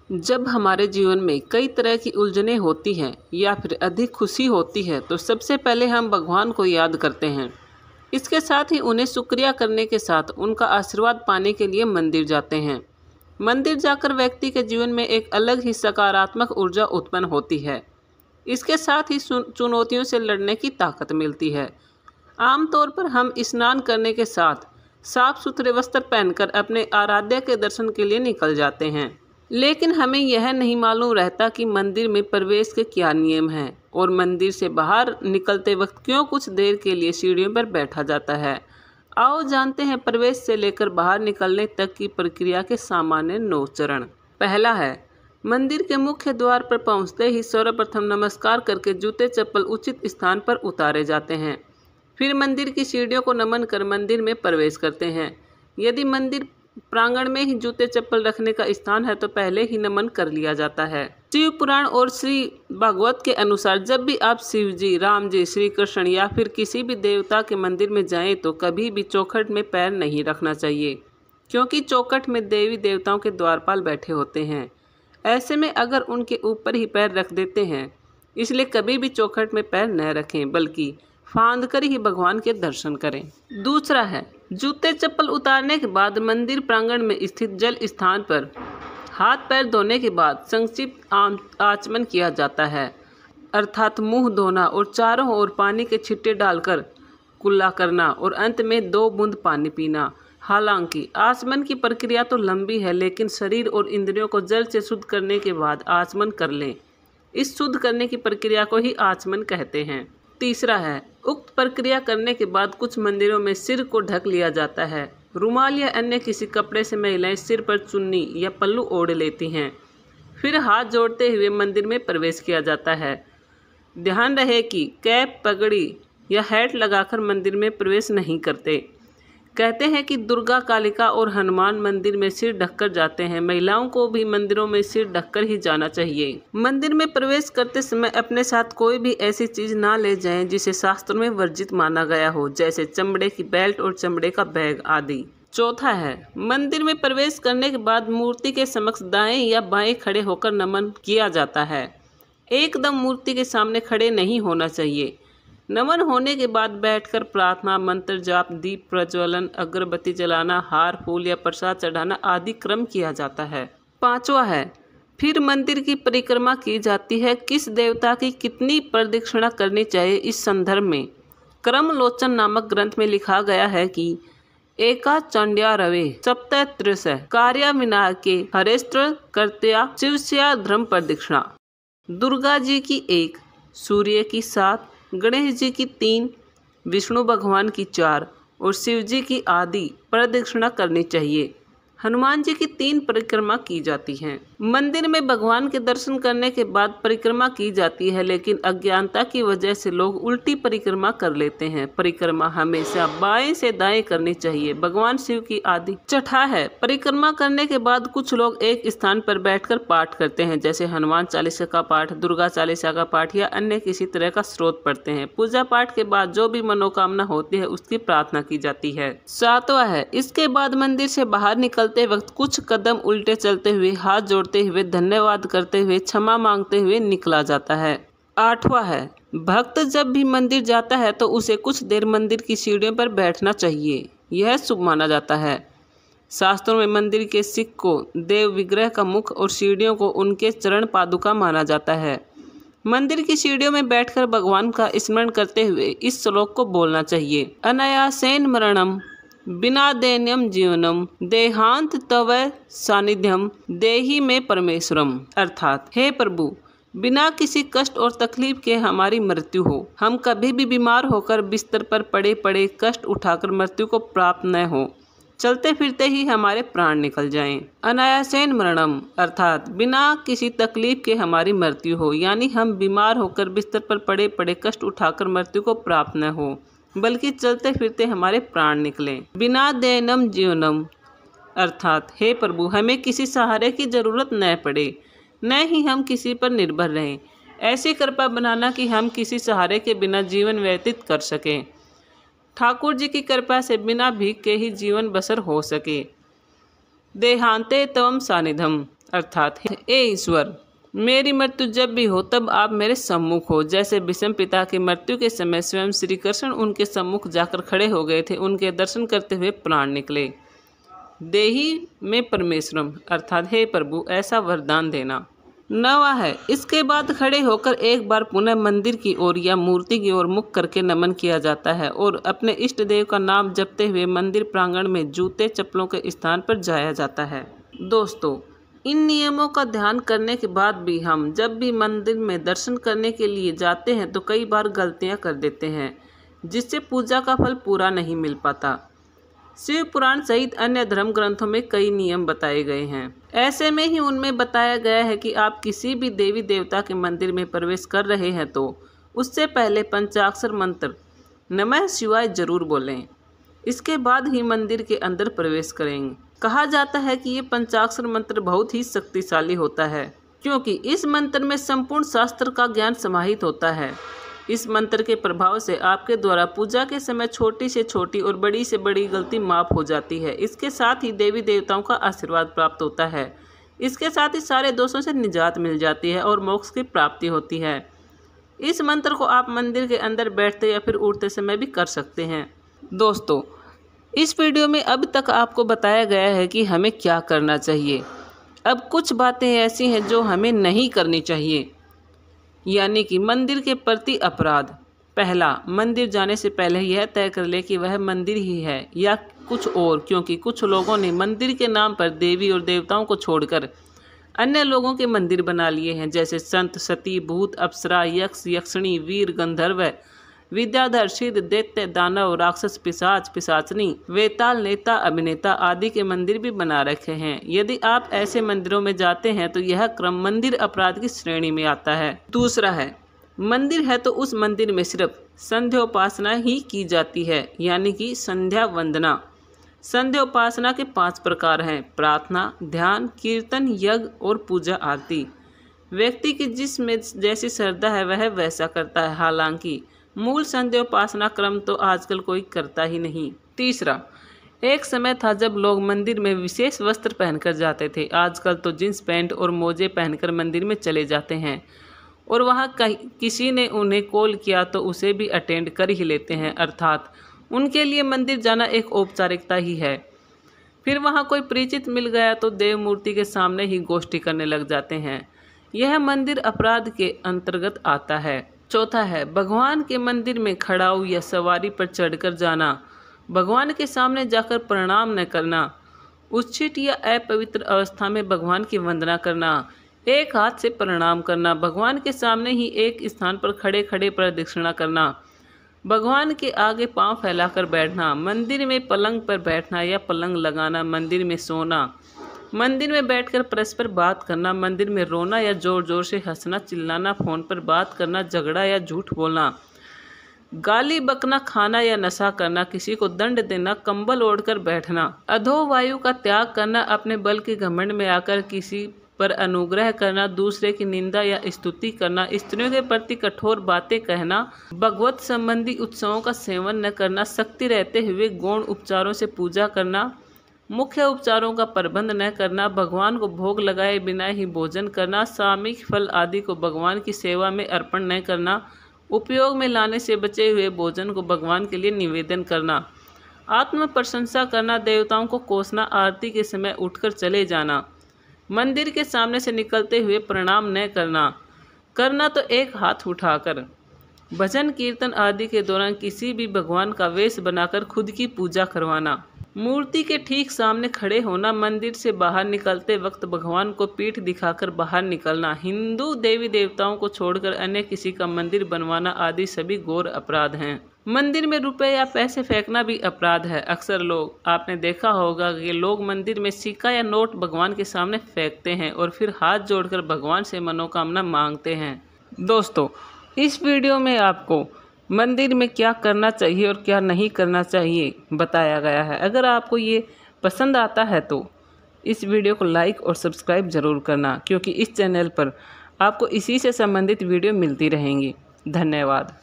जब हमारे जीवन में कई तरह की उलझनें होती हैं या फिर अधिक खुशी होती है तो सबसे पहले हम भगवान को याद करते हैं। इसके साथ ही उन्हें शुक्रिया करने के साथ उनका आशीर्वाद पाने के लिए मंदिर जाते हैं। मंदिर जाकर व्यक्ति के जीवन में एक अलग ही सकारात्मक ऊर्जा उत्पन्न होती है। इसके साथ ही चुनौतियों से लड़ने की ताकत मिलती है। आमतौर पर हम स्नान करने के साथ साफ सुथरे वस्त्र पहनकर अपने आराध्य के दर्शन के लिए निकल जाते हैं, लेकिन हमें यह नहीं मालूम रहता कि मंदिर में प्रवेश के क्या नियम हैं और मंदिर से बाहर निकलते वक्त क्यों कुछ देर के लिए सीढ़ियों पर बैठा जाता है। आओ जानते हैं प्रवेश से लेकर बाहर निकलने तक की प्रक्रिया के सामान्य 9 चरण। पहला है, मंदिर के मुख्य द्वार पर पहुंचते ही सर्वप्रथम नमस्कार करके जूते चप्पल उचित स्थान पर उतारे जाते हैं। फिर मंदिर की सीढ़ियों को नमन कर मंदिर में प्रवेश करते हैं। यदि मंदिर प्रांगण में ही जूते चप्पल रखने का स्थान है तो पहले ही नमन कर लिया जाता है। शिव पुराण और श्री भागवत के अनुसार जब भी आप शिव जी, राम जी, श्री कृष्ण या फिर किसी भी देवता के मंदिर में जाएं तो कभी भी चौखट में पैर नहीं रखना चाहिए, क्योंकि चौखट में देवी देवताओं के द्वारपाल बैठे होते हैं। ऐसे में अगर उनके ऊपर ही पैर रख देते हैं, इसलिए कभी भी चौखट में पैर न रखें बल्कि फांद कर ही भगवान के दर्शन करें। दूसरा है, जूते चप्पल उतारने के बाद मंदिर प्रांगण में स्थित जल स्थान पर हाथ पैर धोने के बाद संक्षिप्त आचमन किया जाता है, अर्थात मुंह धोना और चारों ओर पानी के छिट्टे डालकर कुल्ला करना और अंत में 2 बूंद पानी पीना। हालांकि आचमन की प्रक्रिया तो लंबी है, लेकिन शरीर और इंद्रियों को जल से शुद्ध करने के बाद आचमन कर लें। इस शुद्ध करने की प्रक्रिया को ही आचमन कहते हैं। तीसरा है, उक्त प्रक्रिया करने के बाद कुछ मंदिरों में सिर को ढक लिया जाता है। रुमाल या अन्य किसी कपड़े से महिलाएं सिर पर चुन्नी या पल्लू ओढ़ लेती हैं। फिर हाथ जोड़ते हुए मंदिर में प्रवेश किया जाता है। ध्यान रहे कि कैप, पगड़ी या हैट लगाकर मंदिर में प्रवेश नहीं करते। कहते हैं कि दुर्गा, कालिका और हनुमान मंदिर में सिर ढककर जाते हैं। महिलाओं को भी मंदिरों में सिर ढककर ही जाना चाहिए। मंदिर में प्रवेश करते समय अपने साथ कोई भी ऐसी चीज ना ले जाएं जिसे शास्त्रों में वर्जित माना गया हो, जैसे चमड़े की बेल्ट और चमड़े का बैग आदि। चौथा है, मंदिर में प्रवेश करने के बाद मूर्ति के समक्ष दाएं या बाएं खड़े होकर नमन किया जाता है। एकदम मूर्ति के सामने खड़े नहीं होना चाहिए। नमन होने के बाद बैठकर प्रार्थना, मंत्र जाप, दीप प्रज्वलन, अगरबत्ती जलाना, हार फूल या प्रसाद चढ़ाना आदि क्रम किया जाता है। 5वां है, फिर मंदिर की परिक्रमा की जाती है। किस देवता की कितनी प्रदक्षिणा करनी चाहिए, इस संदर्भ में क्रमलोचन नामक ग्रंथ में लिखा गया है कि एका चंड्या रवे सप्तत्रिश कार्या विनायके हरेस्त्र कर्त्या शिवस्या धर्म प्रदक्षिणा। दुर्गा जी की 1, सूर्य की 7, गणेश जी की 3, विष्णु भगवान की 4 और शिव जी की आदि प्रदक्षिणा करनी चाहिए। हनुमान जी की 3 परिक्रमा की जाती हैं। मंदिर में भगवान के दर्शन करने के बाद परिक्रमा की जाती है, लेकिन अज्ञानता की वजह से लोग उल्टी परिक्रमा कर लेते हैं। परिक्रमा हमेशा बाएं से दाएं करनी चाहिए। भगवान शिव की आदि। छठा है, परिक्रमा करने के बाद कुछ लोग एक स्थान पर बैठकर पाठ करते हैं, जैसे हनुमान चालीसा का पाठ, दुर्गा चालीसा का पाठ या अन्य किसी तरह का स्रोत पढ़ते हैं। पूजा पाठ के बाद जो भी मनोकामना होती है उसकी प्रार्थना की जाती है। 7वां है, इसके बाद मंदिर से बाहर निकलते वक्त कुछ कदम उल्टे चलते हुए, हाथ जोड़ते हुए, धन्यवाद करते हुए, क्षमा मांगते हुए निकला जाता है। 8वां है, भक्त जब भी मंदिर जाता है तो उसे कुछ देर मंदिर की सीढ़ियों पर बैठना चाहिए। यह शुभ माना जाता है। शास्त्रों में मंदिर के सिख को देव विग्रह का मुख और सीढ़ियों को उनके चरण पादुका माना जाता है। मंदिर की सीढ़ियों में बैठकर भगवान का स्मरण करते हुए इस श्लोक को बोलना चाहिए। अनायासेन मरणम बिना दैन्यम जीवनम देहांत तव सानिध्यम देहि में परमेश्वरम। अर्थात, हे प्रभु, बिना किसी कष्ट और तकलीफ के हमारी मृत्यु हो। हम कभी भी बीमार होकर बिस्तर पर पड़े पड़े कष्ट उठाकर मृत्यु को प्राप्त न हो। चलते फिरते ही हमारे प्राण निकल जाएं। अनायासेन मरणम अर्थात बिना किसी तकलीफ के हमारी मृत्यु हो, यानी हम बीमार होकर बिस्तर पर पड़े पड़े कष्ट उठाकर मृत्यु को प्राप्त न हो, बल्कि चलते फिरते हमारे प्राण निकलें। बिना दैनम जीवनम अर्थात, हे प्रभु, हमें किसी सहारे की जरूरत न पड़े, न ही हम किसी पर निर्भर रहें। ऐसी कृपा बनाना कि हम किसी सहारे के बिना जीवन व्यतीत कर सकें। ठाकुर जी की कृपा से बिना भीख के ही जीवन बसर हो सके। देहांते तवम सानिध्यम अर्थात हे ईश्वर, मेरी मृत्यु जब भी हो तब आप मेरे सम्मुख हो। जैसे भीष्म पिता की मृत्यु के समय स्वयं श्री कृष्ण उनके सम्मुख जाकर खड़े हो गए थे, उनके दर्शन करते हुए प्राण निकले। देही में परमेश्वरम, अर्थात हे प्रभु ऐसा वरदान देना। 9वां है, इसके बाद खड़े होकर एक बार पुनः मंदिर की ओर या मूर्ति की ओर मुख करके नमन किया जाता है और अपने इष्ट देव का नाम जपते हुए मंदिर प्रांगण में जूते चप्पलों के स्थान पर जाया जाता है। दोस्तों, इन नियमों का ध्यान करने के बाद भी हम जब भी मंदिर में दर्शन करने के लिए जाते हैं तो कई बार गलतियां कर देते हैं, जिससे पूजा का फल पूरा नहीं मिल पाता। शिव पुराण सहित अन्य धर्म ग्रंथों में कई नियम बताए गए हैं। ऐसे में ही उनमें बताया गया है कि आप किसी भी देवी देवता के मंदिर में प्रवेश कर रहे हैं तो उससे पहले पंचाक्षर मंत्र नमः शिवाय जरूर बोलें। इसके बाद ही मंदिर के अंदर प्रवेश करेंगे। कहा जाता है कि ये पंचाक्षर मंत्र बहुत ही शक्तिशाली होता है, क्योंकि इस मंत्र में संपूर्ण शास्त्र का ज्ञान समाहित होता है। इस मंत्र के प्रभाव से आपके द्वारा पूजा के समय छोटी से छोटी और बड़ी से बड़ी गलती माफ हो जाती है। इसके साथ ही देवी देवताओं का आशीर्वाद प्राप्त होता है। इसके साथ ही सारे दोषों से निजात मिल जाती है और मोक्ष की प्राप्ति होती है। इस मंत्र को आप मंदिर के अंदर बैठते या फिर उठते समय भी कर सकते हैं। दोस्तों, इस वीडियो में अब तक आपको बताया गया है कि हमें क्या करना चाहिए। अब कुछ बातें ऐसी हैं जो हमें नहीं करनी चाहिए, यानी कि मंदिर के प्रति अपराध। पहला, मंदिर जाने से पहले यह तय कर ले कि वह मंदिर ही है या कुछ और, क्योंकि कुछ लोगों ने मंदिर के नाम पर देवी और देवताओं को छोड़कर अन्य लोगों के मंदिर बना लिए हैं, जैसे संत, सती, भूत, अप्सरा, यक्ष, यक्षिणी, वीर, गंधर्व, विद्याधर, सिद्ध, दैत्य, दानव, राक्षस, पिशाच, पिशाचनी, वेताल, नेता, अभिनेता आदि के मंदिर भी बना रखे हैं। यदि आप ऐसे मंदिरों में जाते हैं तो यह क्रम मंदिर अपराध की श्रेणी में आता है। दूसरा है, मंदिर है तो उस मंदिर में सिर्फ संध्योपासना ही की जाती है, यानी कि संध्या वंदना। संध्योपासना के 5 प्रकार हैं: प्रार्थना, ध्यान, कीर्तन, यज्ञ और पूजा आरती। व्यक्ति की जिसमें जैसी श्रद्धा है वह वैसा करता है। हालांकि मूल संध्योपासना क्रम तो आजकल कोई करता ही नहीं। तीसरा, एक समय था जब लोग मंदिर में विशेष वस्त्र पहनकर जाते थे। आजकल तो जींस पैंट और मोजे पहनकर मंदिर में चले जाते हैं और वहाँ किसी ने उन्हें कॉल किया तो उसे भी अटेंड कर ही लेते हैं, अर्थात उनके लिए मंदिर जाना एक औपचारिकता ही है। फिर वहाँ कोई परिचित मिल गया तो देव मूर्ति के सामने ही गोष्ठी करने लग जाते हैं। यह मंदिर अपराध के अंतर्गत आता है। चौथा है, भगवान के मंदिर में खड़ाऊ या सवारी पर चढ़कर जाना, भगवान के सामने जाकर प्रणाम न करना, उच्छिष्ट या अपवित्र अवस्था में भगवान की वंदना करना, एक हाथ से प्रणाम करना, भगवान के सामने ही एक स्थान पर खड़े खड़े प्रदक्षिणा करना, भगवान के आगे पांव फैलाकर बैठना, मंदिर में पलंग पर बैठना या पलंग लगाना, मंदिर में सोना, मंदिर में बैठकर परस्पर बात करना, मंदिर में रोना या जोर जोर से हंसना, चिल्लाना, फोन पर बात करना, झगड़ा या झूठ बोलना, गाली बकना, खाना या नशा करना, किसी को दंड देना, कंबल ओढ़कर बैठना, अधो वायु का त्याग करना, अपने बल के घमंड में आकर किसी पर अनुग्रह करना, दूसरे की निंदा या स्तुति करना, स्त्रियों के प्रति कठोर बातें कहना, भगवत संबंधी उत्सवों का सेवन न करना, शक्ति रहते हुए गौण उपचारों से पूजा करना, मुख्य उपचारों का प्रबंध न करना, भगवान को भोग लगाए बिना ही भोजन करना, सामयिक फल आदि को भगवान की सेवा में अर्पण न करना, उपयोग में लाने से बचे हुए भोजन को भगवान के लिए निवेदन करना, आत्म प्रशंसा करना, देवताओं को कोसना, आरती के समय उठकर चले जाना, मंदिर के सामने से निकलते हुए प्रणाम न करना तो एक हाथ उठाकर, भजन कीर्तन आदि के दौरान किसी भी भगवान का वेश बनाकर खुद की पूजा करवाना, मूर्ति के ठीक सामने खड़े होना, मंदिर से बाहर निकलते वक्त भगवान को पीठ दिखाकर बाहर निकलना, हिंदू देवी देवताओं को छोड़कर अन्य किसी का मंदिर बनवाना आदि सभी घोर अपराध हैं। मंदिर में रुपए या पैसे फेंकना भी अपराध है। अक्सर लोग, आपने देखा होगा कि लोग मंदिर में सिक्का या नोट भगवान के सामने फेंकते हैं और फिर हाथ जोड़कर भगवान से मनोकामना मांगते हैं। दोस्तों, इस वीडियो में आपको मंदिर में क्या करना चाहिए और क्या नहीं करना चाहिए बताया गया है। अगर आपको ये पसंद आता है तो इस वीडियो को लाइक और सब्सक्राइब ज़रूर करना, क्योंकि इस चैनल पर आपको इसी से संबंधित वीडियो मिलती रहेंगी। धन्यवाद।